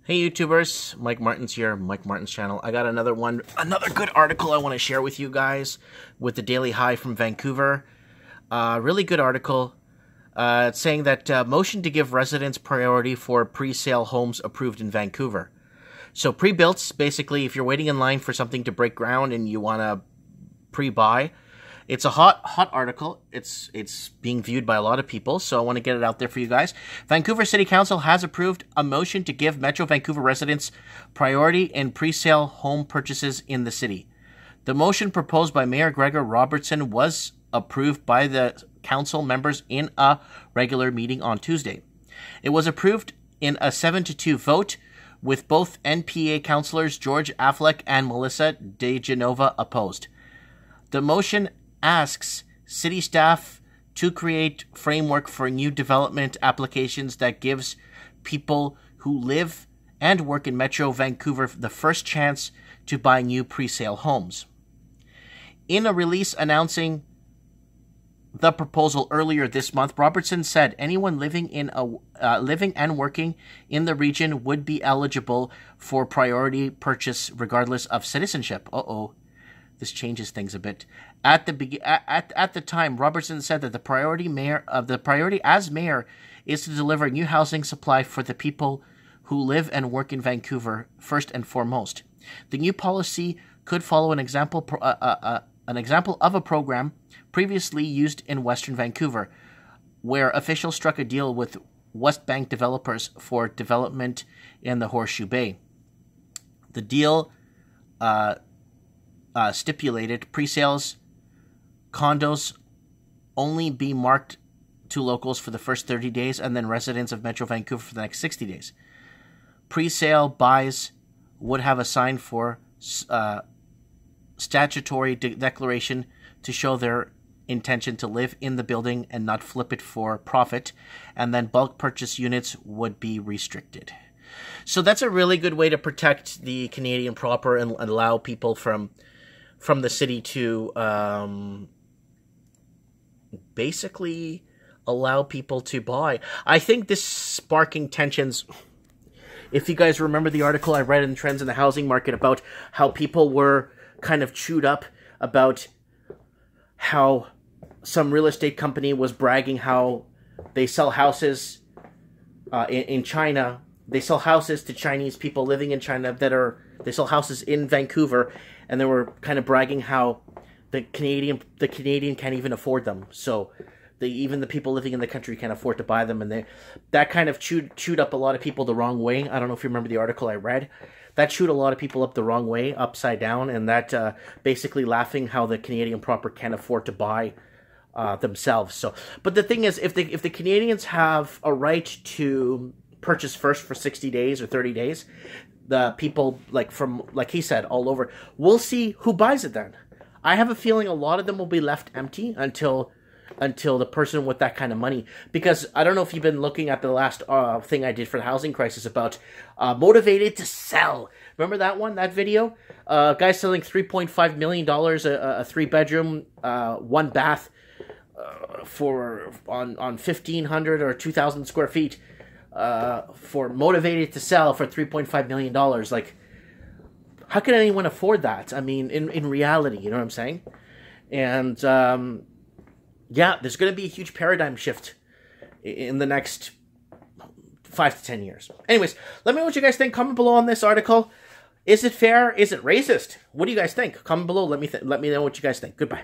Hey YouTubers, Mike Martin's here, Mike Martin's channel. I got another good article I want to share with you guys with the Daily High from Vancouver. Really good article. It's saying that motion to give residents priority for pre-sale homes approved in Vancouver. So pre-built, basically, if you're waiting in line for something to break ground and you want to pre-buy, it's a hot article. It's being viewed by a lot of people, so I want to get it out there for you guys. Vancouver City Council has approved a motion to give Metro Vancouver residents priority in pre-sale home purchases in the city. The motion proposed by Mayor Gregor Robertson was approved by the council members in a regular meeting on Tuesday. It was approved in a 7-2 vote, with both NPA councillors George Affleck and Melissa de Genova opposed. The motion asks city staff to create framework for new development applications that gives people who live and work in Metro Vancouver the first chance to buy new pre-sale homes. In a release announcing the proposal earlier this month, Robertson said anyone living and working in the region would be eligible for priority purchase regardless of citizenship. This changes things a bit. At the time, Robertson said that the priority as mayor is to deliver new housing supply for the people who live and work in Vancouver first and foremost. The new policy could follow an example of a program previously used in Western Vancouver, where officials struck a deal with West Bank developers for development in the Horseshoe Bay. The deal stipulated pre-sales condos only be marked to locals for the first 30 days and then residents of Metro Vancouver for the next 60 days. Pre-sale buys would have a sign for statutory declaration to show their intention to live in the building and not flip it for profit, and then bulk purchase units would be restricted. So that's a really good way to protect the Canadian proper and allow people from the city to basically allow people to buy. I think this sparking tensions. If you guys remember the article I read in Trends in the Housing Market about how people were kind of chewed up about how some real estate company was bragging how they sell houses in China. They sell houses to Chinese people living in China they sell houses in Vancouver, and they were kind of bragging how the Canadian can't even afford them. So even the people living in the country can't afford to buy them, and that kind of chewed up a lot of people the wrong way. I don't know if you remember the article I read. That chewed a lot of people up the wrong way, upside down, and that basically laughing how the Canadian proper can't afford to buy themselves. So, but the thing is, if the Canadians have a right to purchase first for 60 days or 30 days, the people like he said all over, we'll see who buys it then. I have a feeling a lot of them will be left empty until the person with that kind of money. Because I don't know if you've been looking at the last thing I did for the housing crisis about motivated to sell. Remember that video? Guy selling $3.5 million a 3-bedroom, 1 bath on 1,500 or 2,000 square feet for motivated to sell for $3.5 million. Like, how can anyone afford that? I mean, in reality, you know what I'm saying? And yeah, there's going to be a huge paradigm shift in the next 5 to 10 years. Anyways, let me know what you guys think. Comment below on this article. Is it fair? Is it racist? What do you guys think? Comment below. Let me know what you guys think. Goodbye.